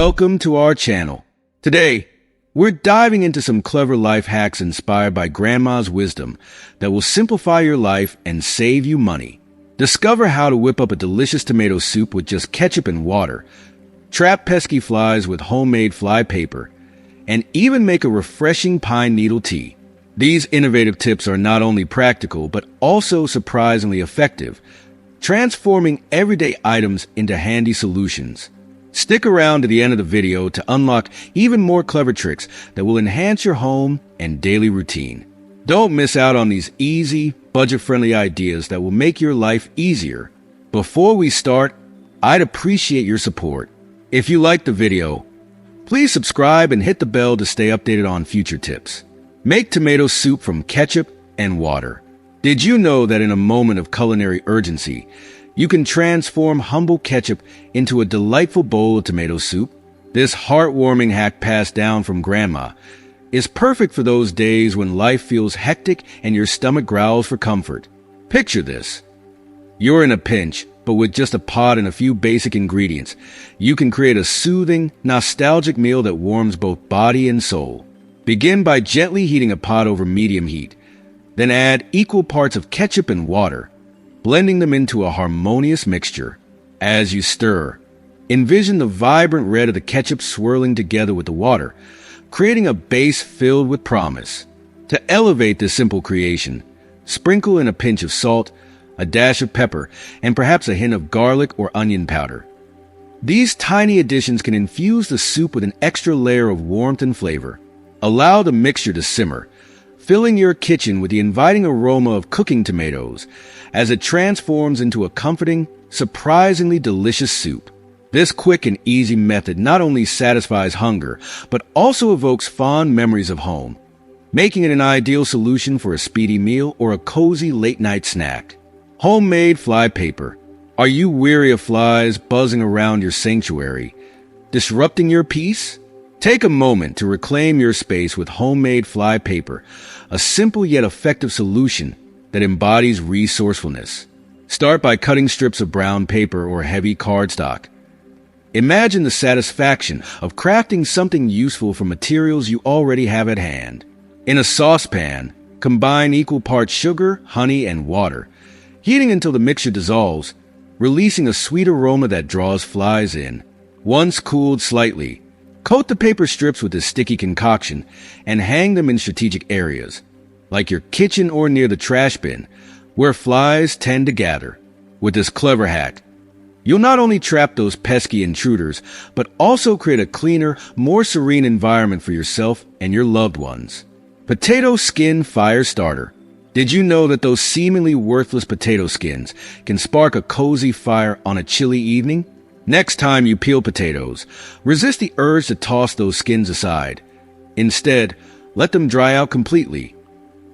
Welcome to our channel. Today, we're diving into some clever life hacks inspired by Grandma's wisdom that will simplify your life and save you money. Discover how to whip up a delicious tomato soup with just ketchup and water, trap pesky flies with homemade fly paper, and even make a refreshing pine needle tea. These innovative tips are not only practical, but also surprisingly effective, transforming everyday items into handy solutions. Stick around to the end of the video to unlock even more clever tricks that will enhance your home and daily routine. Don't miss out on these easy, budget-friendly ideas that will make your life easier. Before we start, I'd appreciate your support. If you liked the video, please subscribe and hit the bell to stay updated on future tips. Make tomato soup from ketchup and water. Did you know that in a moment of culinary urgency, you can transform humble ketchup into a delightful bowl of tomato soup? This heartwarming hack passed down from Grandma is perfect for those days when life feels hectic and your stomach growls for comfort. Picture this. You're in a pinch, but with just a pot and a few basic ingredients, you can create a soothing, nostalgic meal that warms both body and soul. Begin by gently heating a pot over medium heat. Then add equal parts of ketchup and water, blending them into a harmonious mixture. As you stir, envision the vibrant red of the ketchup swirling together with the water, creating a base filled with promise. To elevate this simple creation, sprinkle in a pinch of salt, a dash of pepper, and perhaps a hint of garlic or onion powder. These tiny additions can infuse the soup with an extra layer of warmth and flavor. Allow the mixture to simmer, filling your kitchen with the inviting aroma of cooking tomatoes as it transforms into a comforting, surprisingly delicious soup. This quick and easy method not only satisfies hunger, but also evokes fond memories of home, making it an ideal solution for a speedy meal or a cozy late-night snack. Homemade fly paper. Are you weary of flies buzzing around your sanctuary, disrupting your peace? Take a moment to reclaim your space with homemade fly paper, a simple yet effective solution that embodies resourcefulness. Start by cutting strips of brown paper or heavy cardstock. Imagine the satisfaction of crafting something useful from materials you already have at hand. In a saucepan, combine equal parts sugar, honey, and water, heating until the mixture dissolves, releasing a sweet aroma that draws flies in. Once cooled slightly, coat the paper strips with this sticky concoction and hang them in strategic areas, like your kitchen or near the trash bin, where flies tend to gather. With this clever hack, you'll not only trap those pesky intruders, but also create a cleaner, more serene environment for yourself and your loved ones. Potato skin fire starter. Did you know that those seemingly worthless potato skins can spark a cozy fire on a chilly evening? Next time you peel potatoes, resist the urge to toss those skins aside. Instead, let them dry out completely,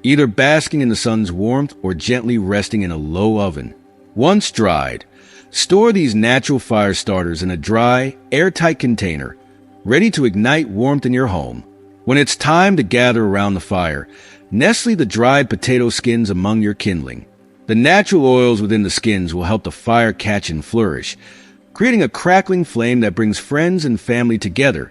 either basking in the sun's warmth or gently resting in a low oven. Once dried, store these natural fire starters in a dry, airtight container, ready to ignite warmth in your home. When it's time to gather around the fire, nestle the dried potato skins among your kindling. The natural oils within the skins will help the fire catch and flourish, creating a crackling flame that brings friends and family together,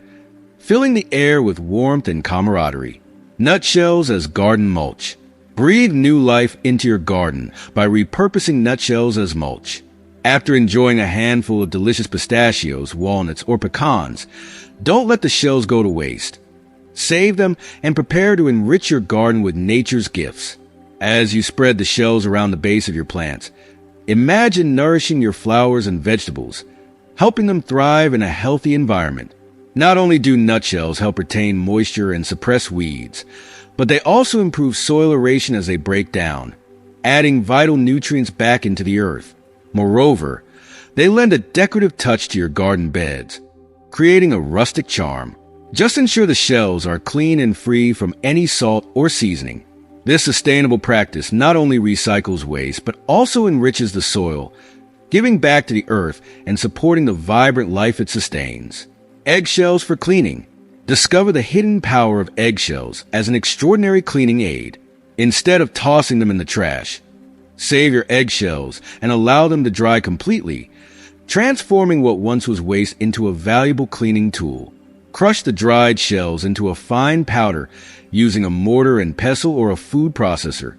filling the air with warmth and camaraderie. Nutshells as garden mulch. Breathe new life into your garden by repurposing nutshells as mulch. After enjoying a handful of delicious pistachios, walnuts, or pecans, don't let the shells go to waste. Save them and prepare to enrich your garden with nature's gifts. As you spread the shells around the base of your plants, imagine nourishing your flowers and vegetables, helping them thrive in a healthy environment. Not only do nutshells help retain moisture and suppress weeds, but they also improve soil aeration as they break down, adding vital nutrients back into the earth. Moreover, they lend a decorative touch to your garden beds, creating a rustic charm. Just ensure the shells are clean and free from any salt or seasoning. This sustainable practice not only recycles waste, but also enriches the soil, giving back to the earth and supporting the vibrant life it sustains. Eggshells for cleaning. Discover the hidden power of eggshells as an extraordinary cleaning aid. Instead of tossing them in the trash, save your eggshells and allow them to dry completely, transforming what once was waste into a valuable cleaning tool. Crush the dried shells into a fine powder using a mortar and pestle or a food processor,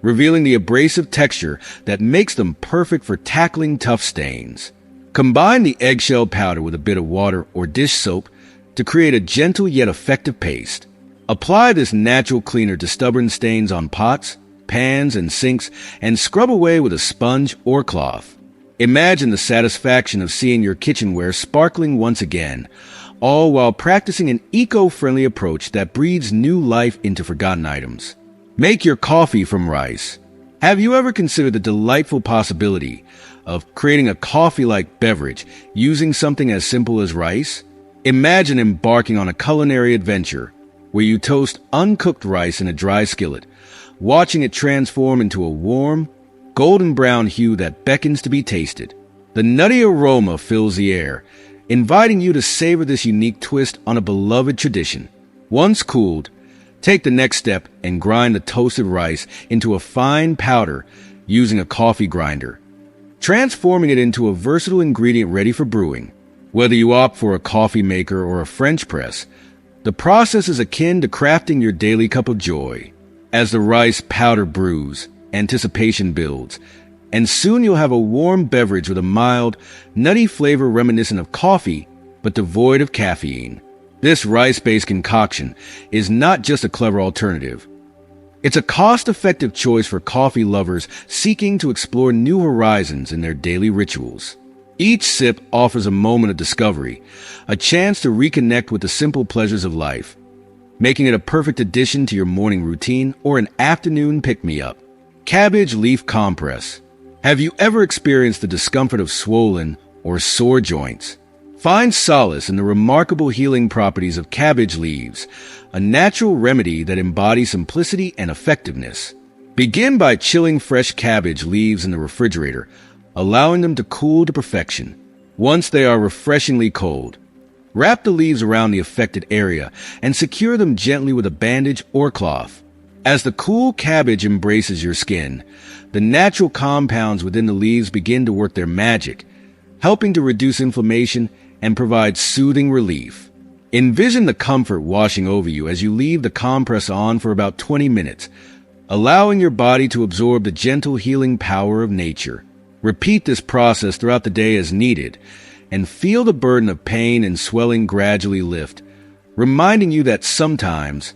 revealing the abrasive texture that makes them perfect for tackling tough stains. Combine the eggshell powder with a bit of water or dish soap to create a gentle yet effective paste. Apply this natural cleaner to stubborn stains on pots, pans, and sinks, and scrub away with a sponge or cloth. Imagine the satisfaction of seeing your kitchenware sparkling once again, all while practicing an eco-friendly approach that breathes new life into forgotten items. Make your coffee from rice. Have you ever considered the delightful possibility of creating a coffee-like beverage using something as simple as rice? Imagine embarking on a culinary adventure where you toast uncooked rice in a dry skillet, watching it transform into a warm, golden brown hue that beckons to be tasted. The nutty aroma fills the air, inviting you to savor this unique twist on a beloved tradition. Once cooled, take the next step and grind the toasted rice into a fine powder using a coffee grinder, transforming it into a versatile ingredient ready for brewing. Whether you opt for a coffee maker or a French press, the process is akin to crafting your daily cup of joy. As the rice powder brews, anticipation builds, and soon you'll have a warm beverage with a mild, nutty flavor reminiscent of coffee, but devoid of caffeine. This rice-based concoction is not just a clever alternative. It's a cost-effective choice for coffee lovers seeking to explore new horizons in their daily rituals. Each sip offers a moment of discovery, a chance to reconnect with the simple pleasures of life, making it a perfect addition to your morning routine or an afternoon pick-me-up. Cabbage leaf compress. Have you ever experienced the discomfort of swollen or sore joints? Find solace in the remarkable healing properties of cabbage leaves, a natural remedy that embodies simplicity and effectiveness. Begin by chilling fresh cabbage leaves in the refrigerator, allowing them to cool to perfection. Once they are refreshingly cold, wrap the leaves around the affected area and secure them gently with a bandage or cloth. As the cool cabbage embraces your skin, the natural compounds within the leaves begin to work their magic, helping to reduce inflammation and provide soothing relief. Envision the comfort washing over you as you leave the compress on for about 20 minutes, allowing your body to absorb the gentle healing power of nature. Repeat this process throughout the day as needed, and feel the burden of pain and swelling gradually lift, reminding you that sometimes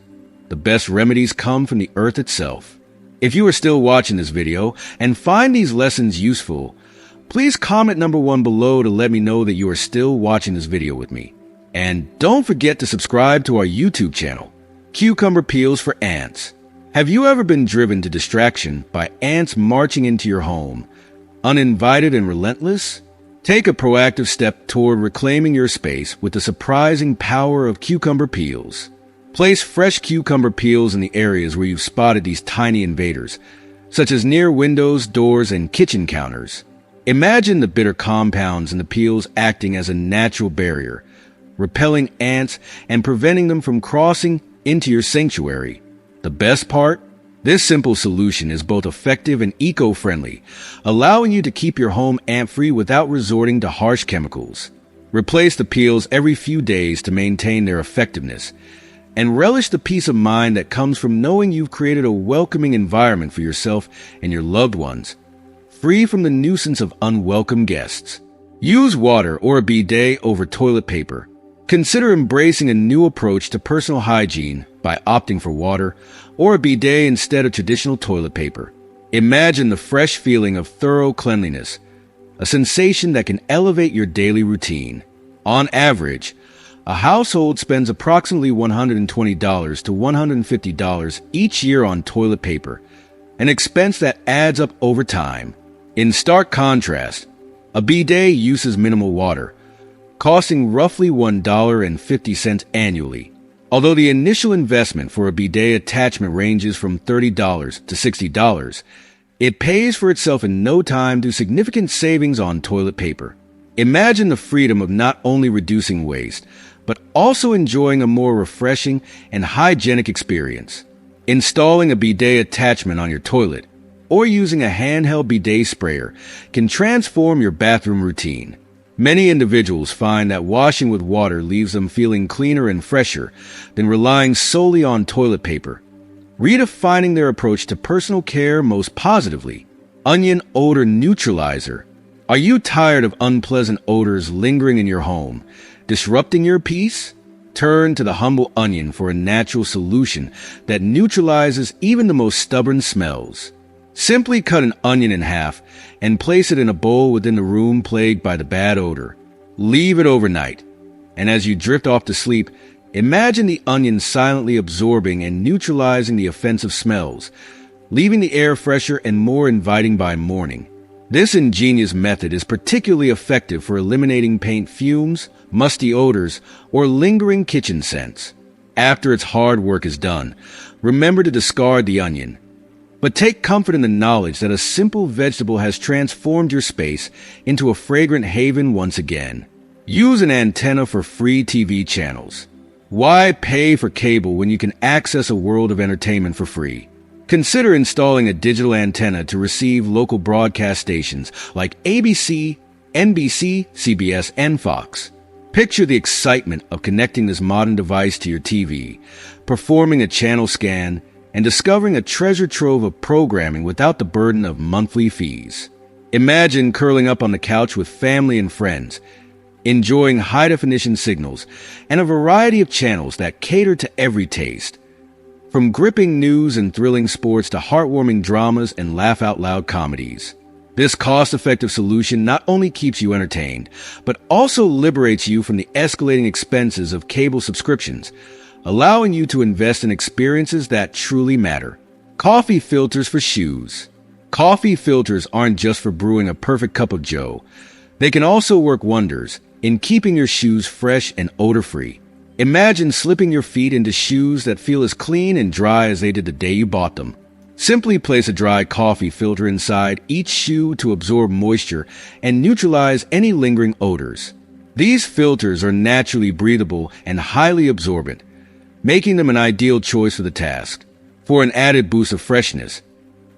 the best remedies come from the earth itself. If you are still watching this video and find these lessons useful, please comment number 1 below to let me know that you are still watching this video with me. And don't forget to subscribe to our YouTube channel, Cucumber Peels for Ants. Have you ever been driven to distraction by ants marching into your home, uninvited and relentless? Take a proactive step toward reclaiming your space with the surprising power of cucumber peels. Place fresh cucumber peels in the areas where you've spotted these tiny invaders, such as near windows, doors, and kitchen counters. Imagine the bitter compounds in the peels acting as a natural barrier, repelling ants and preventing them from crossing into your sanctuary. The best part? This simple solution is both effective and eco-friendly, allowing you to keep your home ant-free without resorting to harsh chemicals. Replace the peels every few days to maintain their effectiveness, and relish the peace of mind that comes from knowing you've created a welcoming environment for yourself and your loved ones, free from the nuisance of unwelcome guests. Use water or a bidet over toilet paper. Consider embracing a new approach to personal hygiene by opting for water or a bidet instead of traditional toilet paper. Imagine the fresh feeling of thorough cleanliness, a sensation that can elevate your daily routine. On average, a household spends approximately $120 to $150 each year on toilet paper, an expense that adds up over time. In stark contrast, a bidet uses minimal water, costing roughly $1.50 annually. Although the initial investment for a bidet attachment ranges from $30 to $60, it pays for itself in no time due to significant savings on toilet paper. Imagine the freedom of not only reducing waste, but also enjoying a more refreshing and hygienic experience. Installing a bidet attachment on your toilet or using a handheld bidet sprayer can transform your bathroom routine. Many individuals find that washing with water leaves them feeling cleaner and fresher than relying solely on toilet paper. Redefining their approach to personal care most positively. Onion odor neutralizer. Are you tired of unpleasant odors lingering in your home, disrupting your peace? Turn to the humble onion for a natural solution that neutralizes even the most stubborn smells. Simply cut an onion in half and place it in a bowl within the room plagued by the bad odor. Leave it overnight, and as you drift off to sleep, imagine the onion silently absorbing and neutralizing the offensive smells, leaving the air fresher and more inviting by morning. This ingenious method is particularly effective for eliminating paint fumes, musty odors, or lingering kitchen scents. After its hard work is done, remember to discard the onion. But take comfort in the knowledge that a simple vegetable has transformed your space into a fragrant haven once again. Use an antenna for free TV channels. Why pay for cable when you can access a world of entertainment for free? Consider installing a digital antenna to receive local broadcast stations like ABC, NBC, CBS, and Fox. Picture the excitement of connecting this modern device to your TV, performing a channel scan, and discovering a treasure trove of programming without the burden of monthly fees. Imagine curling up on the couch with family and friends, enjoying high-definition signals and a variety of channels that cater to every taste. From gripping news and thrilling sports to heartwarming dramas and laugh-out-loud comedies. This cost-effective solution not only keeps you entertained, but also liberates you from the escalating expenses of cable subscriptions, allowing you to invest in experiences that truly matter. Coffee filters for shoes. Coffee filters aren't just for brewing a perfect cup of joe. They can also work wonders in keeping your shoes fresh and odor-free. Imagine slipping your feet into shoes that feel as clean and dry as they did the day you bought them. Simply place a dry coffee filter inside each shoe to absorb moisture and neutralize any lingering odors. These filters are naturally breathable and highly absorbent, making them an ideal choice for the task. For an added boost of freshness,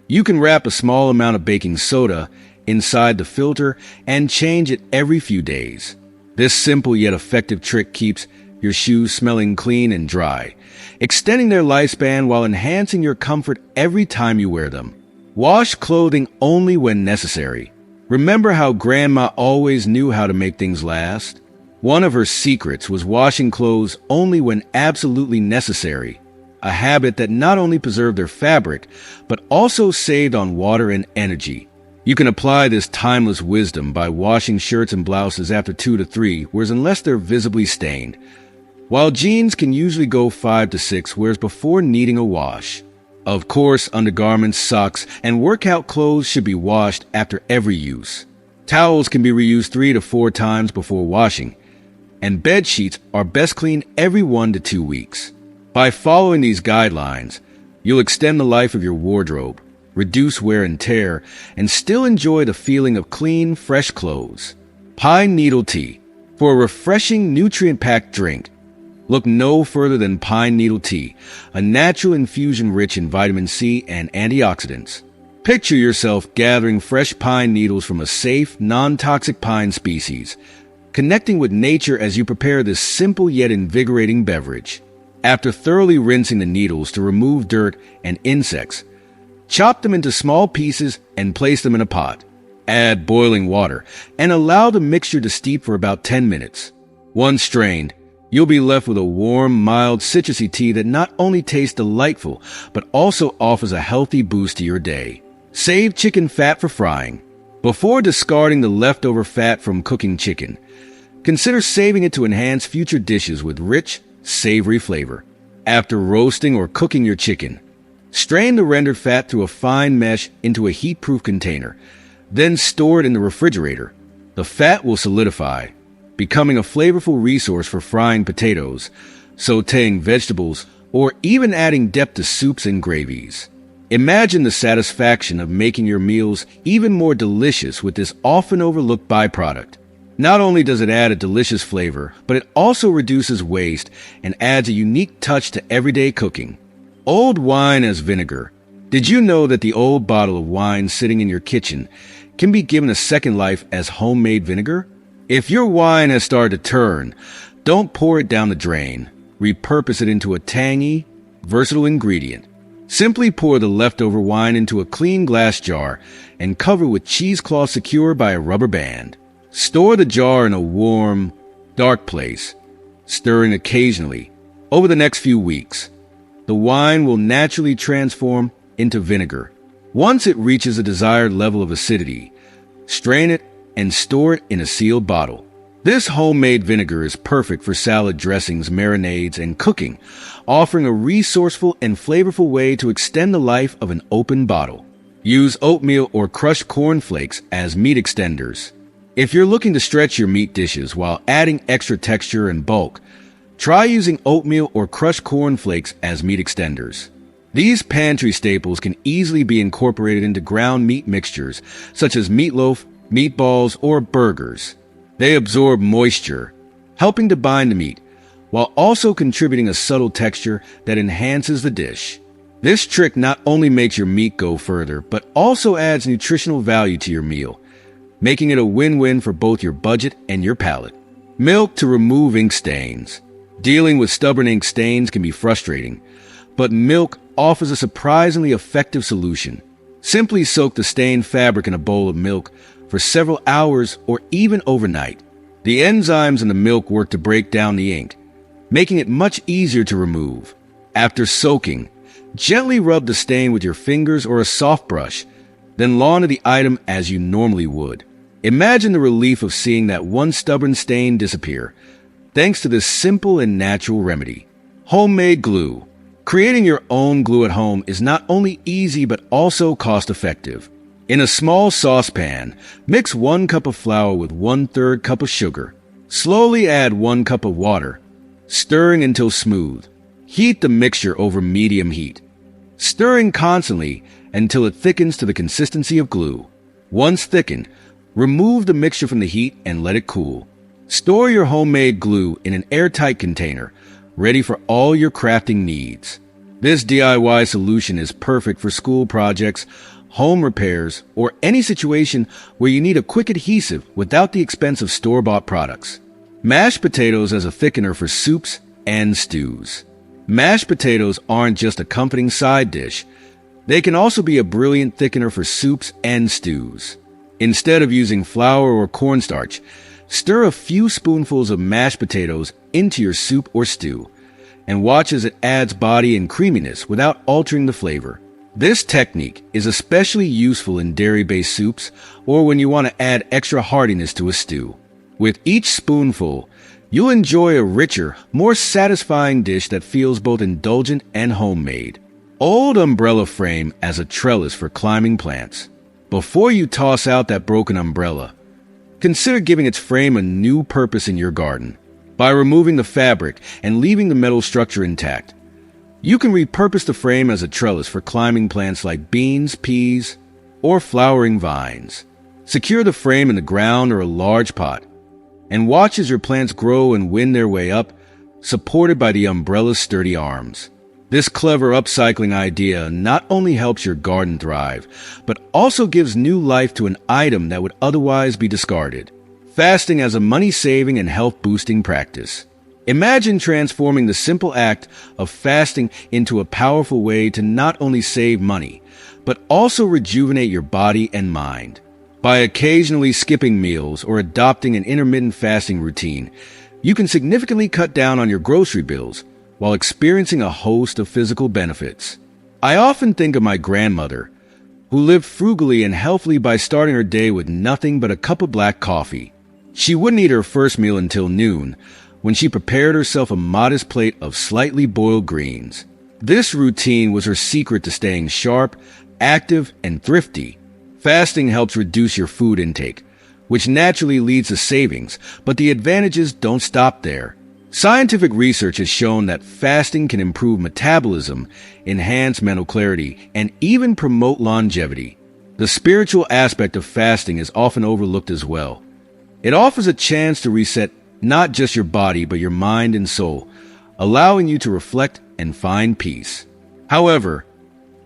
you can wrap a small amount of baking soda inside the filter and change it every few days. This simple yet effective trick keeps your shoes smelling clean and dry, extending their lifespan while enhancing your comfort every time you wear them. Wash clothing only when necessary. Remember how Grandma always knew how to make things last? One of her secrets was washing clothes only when absolutely necessary, a habit that not only preserved their fabric, but also saved on water and energy. You can apply this timeless wisdom by washing shirts and blouses after 2 to 3 wears unless they're visibly stained, while jeans can usually go 5 to 6 wears before needing a wash. Of course, undergarments, socks, and workout clothes should be washed after every use. Towels can be reused 3 to 4 times before washing, and bed sheets are best cleaned every 1 to 2 weeks. By following these guidelines, you'll extend the life of your wardrobe, reduce wear and tear, and still enjoy the feeling of clean, fresh clothes. Pine needle tea. For a refreshing, nutrient-packed drink, look no further than pine needle tea, a natural infusion rich in vitamin C and antioxidants. Picture yourself gathering fresh pine needles from a safe, non-toxic pine species, connecting with nature as you prepare this simple yet invigorating beverage. After thoroughly rinsing the needles to remove dirt and insects, chop them into small pieces and place them in a pot. Add boiling water and allow the mixture to steep for about 10 minutes. Once strained, you'll be left with a warm, mild, citrusy tea that not only tastes delightful, but also offers a healthy boost to your day. Save chicken fat for frying. Before discarding the leftover fat from cooking chicken, consider saving it to enhance future dishes with rich, savory flavor. After roasting or cooking your chicken, strain the rendered fat through a fine mesh into a heat-proof container, then store it in the refrigerator. The fat will solidify, becoming a flavorful resource for frying potatoes, sautéing vegetables, or even adding depth to soups and gravies. Imagine the satisfaction of making your meals even more delicious with this often overlooked byproduct. Not only does it add a delicious flavor, but it also reduces waste and adds a unique touch to everyday cooking. Old wine as vinegar. Did you know that the old bottle of wine sitting in your kitchen can be given a second life as homemade vinegar? If your wine has started to turn, don't pour it down the drain. Repurpose it into a tangy, versatile ingredient. Simply pour the leftover wine into a clean glass jar and cover with cheesecloth secured by a rubber band. Store the jar in a warm, dark place, stirring occasionally. Over the next few weeks, the wine will naturally transform into vinegar. Once it reaches a desired level of acidity, strain it and store it in a sealed bottle. This homemade vinegar is perfect for salad dressings, marinades, and cooking, offering a resourceful and flavorful way to extend the life of an open bottle. Use oatmeal or crushed corn flakes as meat extenders. If you're looking to stretch your meat dishes while adding extra texture and bulk, try using oatmeal or crushed corn flakes as meat extenders. These pantry staples can easily be incorporated into ground meat mixtures, such as meatloaf, meatballs, or burgers. They absorb moisture, helping to bind the meat, while also contributing a subtle texture that enhances the dish. This trick not only makes your meat go further, but also adds nutritional value to your meal, making it a win-win for both your budget and your palate. Milk to remove ink stains. Dealing with stubborn ink stains can be frustrating, but milk offers a surprisingly effective solution. Simply soak the stained fabric in a bowl of milk for several hours or even overnight. The enzymes in the milk work to break down the ink, making it much easier to remove. After soaking, gently rub the stain with your fingers or a soft brush, then launder the item as you normally would. Imagine the relief of seeing that one stubborn stain disappear, thanks to this simple and natural remedy. Homemade glue. Creating your own glue at home is not only easy but also cost-effective. In a small saucepan, mix 1 cup of flour with 1/3 cup of sugar. Slowly add 1 cup of water, stirring until smooth. Heat the mixture over medium heat, stirring constantly until it thickens to the consistency of glue. Once thickened, remove the mixture from the heat and let it cool. Store your homemade glue in an airtight container, ready for all your crafting needs. This DIY solution is perfect for school projects, home repairs, or any situation where you need a quick adhesive without the expense of store-bought products. Mashed potatoes as a thickener for soups and stews. Mashed potatoes aren't just a comforting side dish. They can also be a brilliant thickener for soups and stews. Instead of using flour or cornstarch, stir a few spoonfuls of mashed potatoes into your soup or stew, and watch as it adds body and creaminess without altering the flavor. This technique is especially useful in dairy-based soups or when you want to add extra heartiness to a stew. With each spoonful, you'll enjoy a richer, more satisfying dish that feels both indulgent and homemade. Old umbrella frame as a trellis for climbing plants. Before you toss out that broken umbrella, consider giving its frame a new purpose in your garden. By removing the fabric and leaving the metal structure intact, you can repurpose the frame as a trellis for climbing plants like beans, peas, or flowering vines. Secure the frame in the ground or a large pot, and watch as your plants grow and win their way up, supported by the umbrella's sturdy arms. This clever upcycling idea not only helps your garden thrive, but also gives new life to an item that would otherwise be discarded. Fasting as a money-saving and health-boosting practice. Imagine transforming the simple act of fasting into a powerful way to not only save money, but also rejuvenate your body and mind. By occasionally skipping meals or adopting an intermittent fasting routine, you can significantly cut down on your grocery bills while experiencing a host of physical benefits. I often think of my grandmother, who lived frugally and healthily by starting her day with nothing but a cup of black coffee. She wouldn't eat her first meal until noon, when she prepared herself a modest plate of slightly boiled greens. This routine was her secret to staying sharp, active, and thrifty. Fasting helps reduce your food intake, which naturally leads to savings, but the advantages don't stop there. Scientific research has shown that fasting can improve metabolism, enhance mental clarity, and even promote longevity. The spiritual aspect of fasting is often overlooked as well. It offers a chance to reset not just your body, but your mind and soul, allowing you to reflect and find peace. However,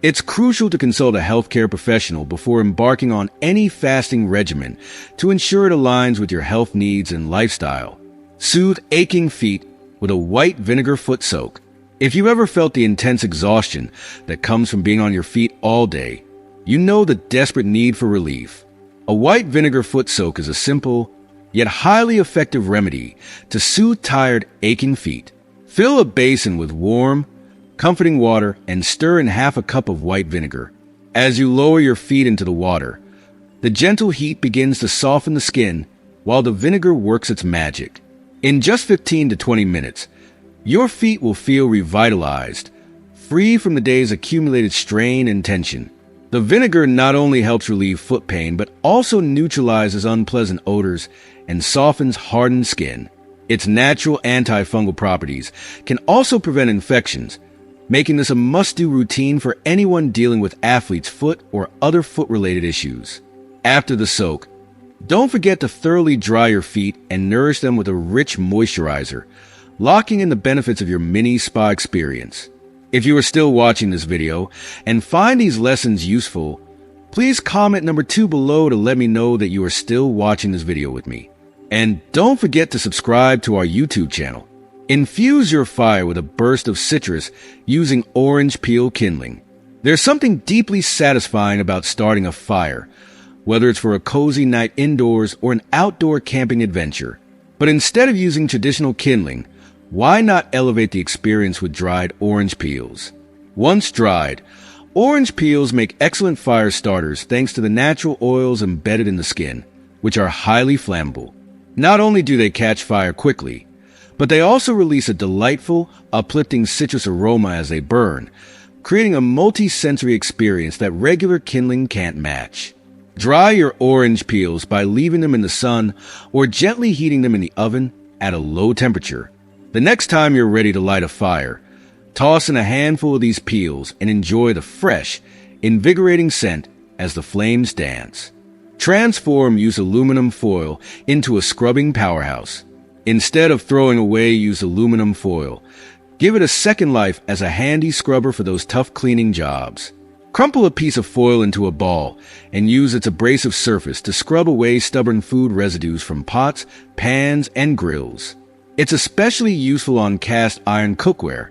It's crucial to consult a healthcare professional before embarking on any fasting regimen to ensure it aligns with your health needs and lifestyle. Soothe aching feet with a white vinegar foot soak. If you ever felt the intense exhaustion that comes from being on your feet all day, you know the desperate need for relief. A white vinegar foot soak is a simple, yet highly effective remedy to soothe tired, aching feet. Fill a basin with warm, comforting water and stir in half a cup of white vinegar. As you lower your feet into the water, the gentle heat begins to soften the skin while the vinegar works its magic. In just 15 to 20 minutes, your feet will feel revitalized, free from the day's accumulated strain and tension. The vinegar not only helps relieve foot pain, but also neutralizes unpleasant odors and softens hardened skin. Its natural antifungal properties can also prevent infections, making this a must-do routine for anyone dealing with athlete's foot or other foot-related issues. After the soak, don't forget to thoroughly dry your feet and nourish them with a rich moisturizer, locking in the benefits of your mini spa experience. If you are still watching this video and find these lessons useful, please comment number 2 below to let me know that you are still watching this video with me. And don't forget to subscribe to our YouTube channel. Infuse your fire with a burst of citrus using orange peel kindling. There's something deeply satisfying about starting a fire, whether it's for a cozy night indoors or an outdoor camping adventure. But instead of using traditional kindling, why not elevate the experience with dried orange peels? Once dried, orange peels make excellent fire starters thanks to the natural oils embedded in the skin, which are highly flammable. Not only do they catch fire quickly, but they also release a delightful, uplifting citrus aroma as they burn, creating a multi-sensory experience that regular kindling can't match. Dry your orange peels by leaving them in the sun or gently heating them in the oven at a low temperature. The next time you're ready to light a fire, toss in a handful of these peels and enjoy the fresh, invigorating scent as the flames dance. Transform used aluminum foil into a scrubbing powerhouse. Instead of throwing away used aluminum foil, give it a second life as a handy scrubber for those tough cleaning jobs. Crumple a piece of foil into a ball and use its abrasive surface to scrub away stubborn food residues from pots, pans, and grills. It's especially useful on cast iron cookware,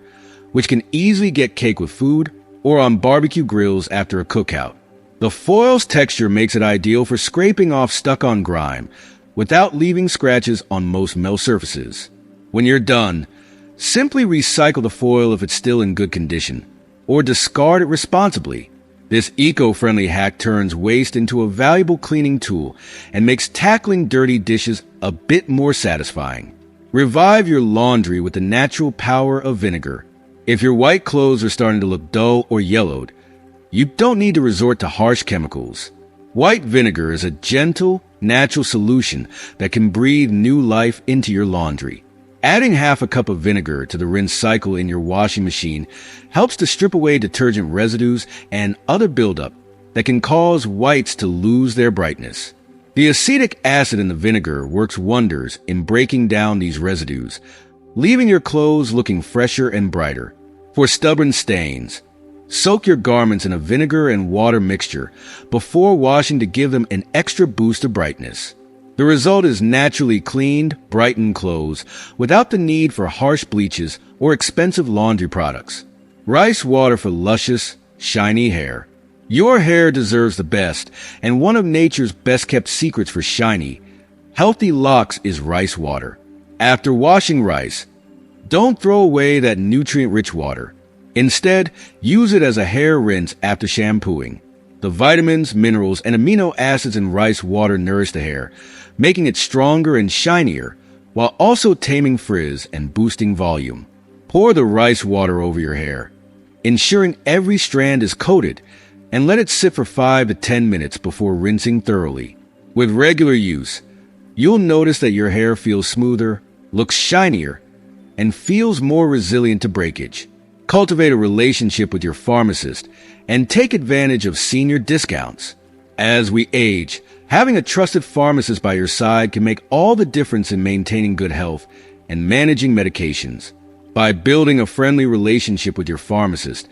which can easily get caked with food, or on barbecue grills after a cookout. The foil's texture makes it ideal for scraping off stuck-on grime, without leaving scratches on most metal surfaces. When you're done, simply recycle the foil if it's still in good condition, or discard it responsibly. This eco-friendly hack turns waste into a valuable cleaning tool and makes tackling dirty dishes a bit more satisfying. Revive your laundry with the natural power of vinegar. If your white clothes are starting to look dull or yellowed, you don't need to resort to harsh chemicals. White vinegar is a gentle, natural solution that can breathe new life into your laundry. Adding half a cup of vinegar to the rinse cycle in your washing machine helps to strip away detergent residues and other buildup that can cause whites to lose their brightness. The acetic acid in the vinegar works wonders in breaking down these residues, leaving your clothes looking fresher and brighter. For stubborn stains, soak your garments in a vinegar and water mixture before washing to give them an extra boost of brightness. The result is naturally cleaned, brightened clothes without the need for harsh bleaches or expensive laundry products. Rice water for luscious, shiny hair. Your hair deserves the best, and one of nature's best-kept secrets for shiny, healthy locks is rice water. After washing rice, don't throw away that nutrient-rich water. Instead, use it as a hair rinse after shampooing. The vitamins, minerals, and amino acids in rice water nourish the hair, making it stronger and shinier, while also taming frizz and boosting volume. Pour the rice water over your hair, ensuring every strand is coated, and let it sit for 5 to 10 minutes before rinsing thoroughly. With regular use, you'll notice that your hair feels smoother, looks shinier, and feels more resilient to breakage. Cultivate a relationship with your pharmacist and take advantage of senior discounts. As we age, having a trusted pharmacist by your side can make all the difference in maintaining good health and managing medications. By building a friendly relationship with your pharmacist,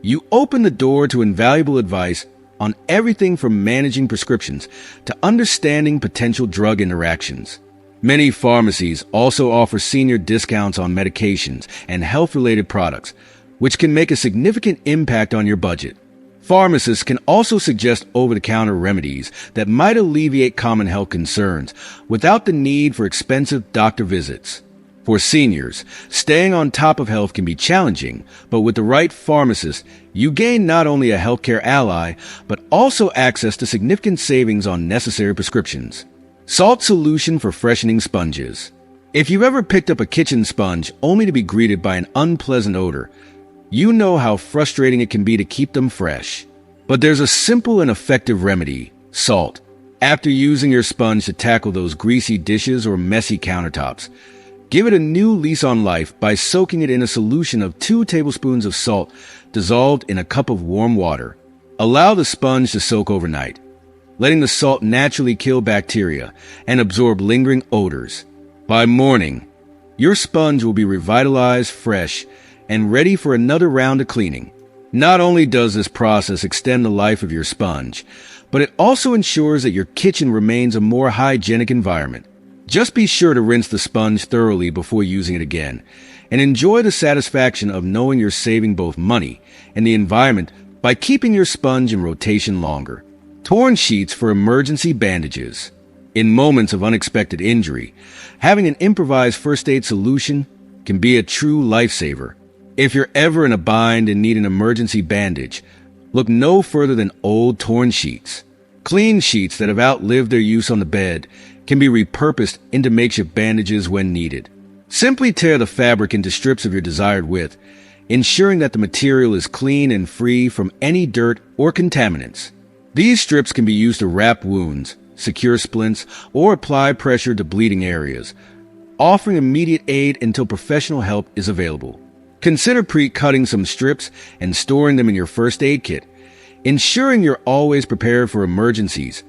You open the door to invaluable advice on everything from managing prescriptions to understanding potential drug interactions. Many pharmacies also offer senior discounts on medications and health-related products, which can make a significant impact on your budget. Pharmacists can also suggest over-the-counter remedies that might alleviate common health concerns without the need for expensive doctor visits. For seniors, staying on top of health can be challenging, but with the right pharmacist, you gain not only a healthcare ally, but also access to significant savings on necessary prescriptions. Salt solution for freshening sponges. If you've ever picked up a kitchen sponge only to be greeted by an unpleasant odor, you know how frustrating it can be to keep them fresh. But there's a simple and effective remedy: salt. After using your sponge to tackle those greasy dishes or messy countertops, give it a new lease on life by soaking it in a solution of 2 tablespoons of salt dissolved in a cup of warm water. Allow the sponge to soak overnight, letting the salt naturally kill bacteria and absorb lingering odors. By morning, your sponge will be revitalized, fresh, and ready for another round of cleaning. Not only does this process extend the life of your sponge, but it also ensures that your kitchen remains a more hygienic environment. Just be sure to rinse the sponge thoroughly before using it again, and enjoy the satisfaction of knowing you're saving both money and the environment by keeping your sponge in rotation longer. Torn sheets for emergency bandages. In moments of unexpected injury, having an improvised first aid solution can be a true lifesaver. If you're ever in a bind and need an emergency bandage, look no further than old torn sheets. Clean sheets that have outlived their use on the bed can be repurposed into makeshift bandages when needed. Simply tear the fabric into strips of your desired width, ensuring that the material is clean and free from any dirt or contaminants. These strips can be used to wrap wounds, secure splints, or apply pressure to bleeding areas, offering immediate aid until professional help is available. Consider pre-cutting some strips and storing them in your first aid kit, ensuring you're always prepared for emergencies,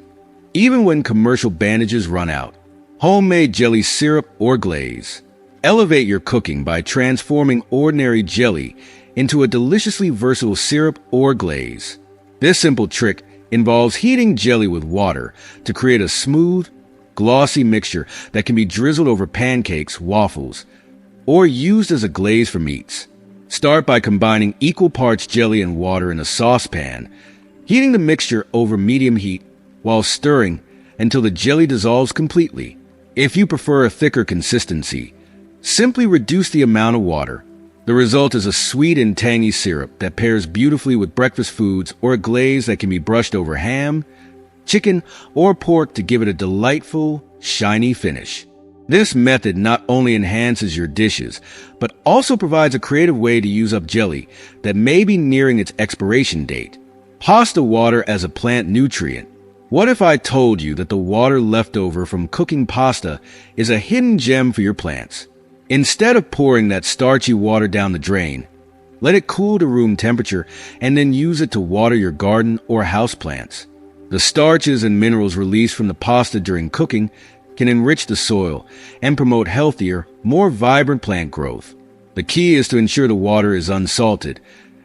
even when commercial bandages run out. Homemade jelly syrup or glaze. Elevate your cooking by transforming ordinary jelly into a deliciously versatile syrup or glaze. This simple trick involves heating jelly with water to create a smooth, glossy mixture that can be drizzled over pancakes, waffles, or used as a glaze for meats. Start by combining equal parts jelly and water in a saucepan, heating the mixture over medium heat while stirring until the jelly dissolves completely. If you prefer a thicker consistency, simply reduce the amount of water. The result is a sweet and tangy syrup that pairs beautifully with breakfast foods or a glaze that can be brushed over ham, chicken, or pork to give it a delightful, shiny finish. This method not only enhances your dishes, but also provides a creative way to use up jelly that may be nearing its expiration date. Pasta water as a plant nutrient. What if I told you that the water left over from cooking pasta is a hidden gem for your plants? Instead of pouring that starchy water down the drain, let it cool to room temperature and then use it to water your garden or houseplants. The starches and minerals released from the pasta during cooking can enrich the soil and promote healthier, more vibrant plant growth. The key is to ensure the water is unsalted,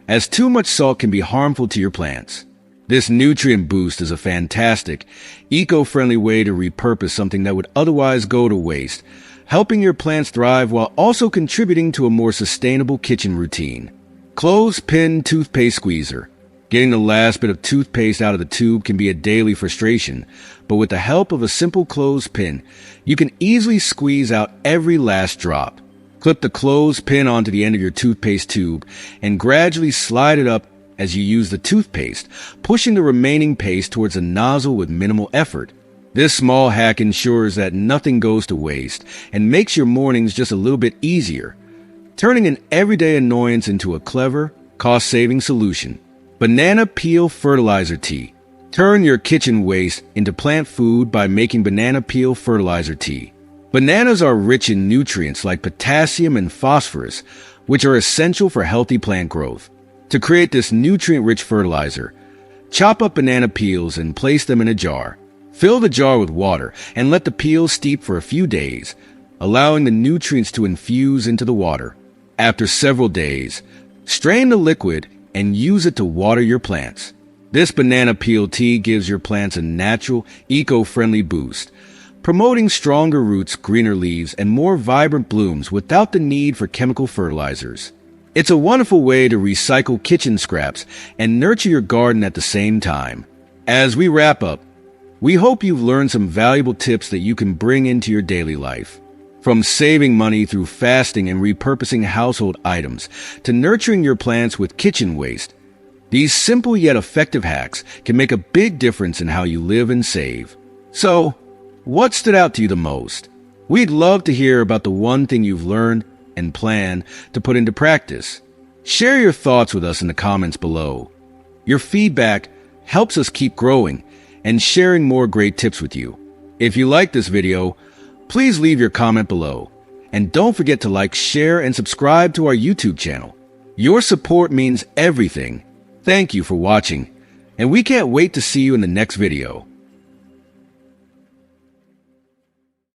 as too much salt can be harmful to your plants. This nutrient boost is a fantastic, eco-friendly way to repurpose something that would otherwise go to waste, helping your plants thrive while also contributing to a more sustainable kitchen routine. Clothespin toothpaste squeezer. Getting the last bit of toothpaste out of the tube can be a daily frustration, but with the help of a simple clothespin, you can easily squeeze out every last drop. Clip the clothespin onto the end of your toothpaste tube and gradually slide it up as you use the toothpaste, pushing the remaining paste towards the nozzle with minimal effort. This small hack ensures that nothing goes to waste and makes your mornings just a little bit easier, turning an everyday annoyance into a clever, cost-saving solution. Banana peel fertilizer tea. Turn your kitchen waste into plant food by making banana peel fertilizer tea. Bananas are rich in nutrients like potassium and phosphorus, which are essential for healthy plant growth. To create this nutrient-rich fertilizer, chop up banana peels and place them in a jar. Fill the jar with water and let the peels steep for a few days, allowing the nutrients to infuse into the water. After several days, strain the liquid and use it to water your plants. This banana peel tea gives your plants a natural, eco-friendly boost, promoting stronger roots, greener leaves, and more vibrant blooms without the need for chemical fertilizers. It's a wonderful way to recycle kitchen scraps and nurture your garden at the same time. As we wrap up, we hope you've learned some valuable tips that you can bring into your daily life. From saving money through fasting and repurposing household items to nurturing your plants with kitchen waste, these simple yet effective hacks can make a big difference in how you live and save. So, what stood out to you the most? We'd love to hear about the one thing you've learned and plan to put into practice. Share your thoughts with us in the comments below. Your feedback helps us keep growing and sharing more great tips with you. If you like this video, please leave your comment below. And don't forget to like, share, and subscribe to our YouTube channel. Your support means everything. Thank you for watching, and we can't wait to see you in the next video.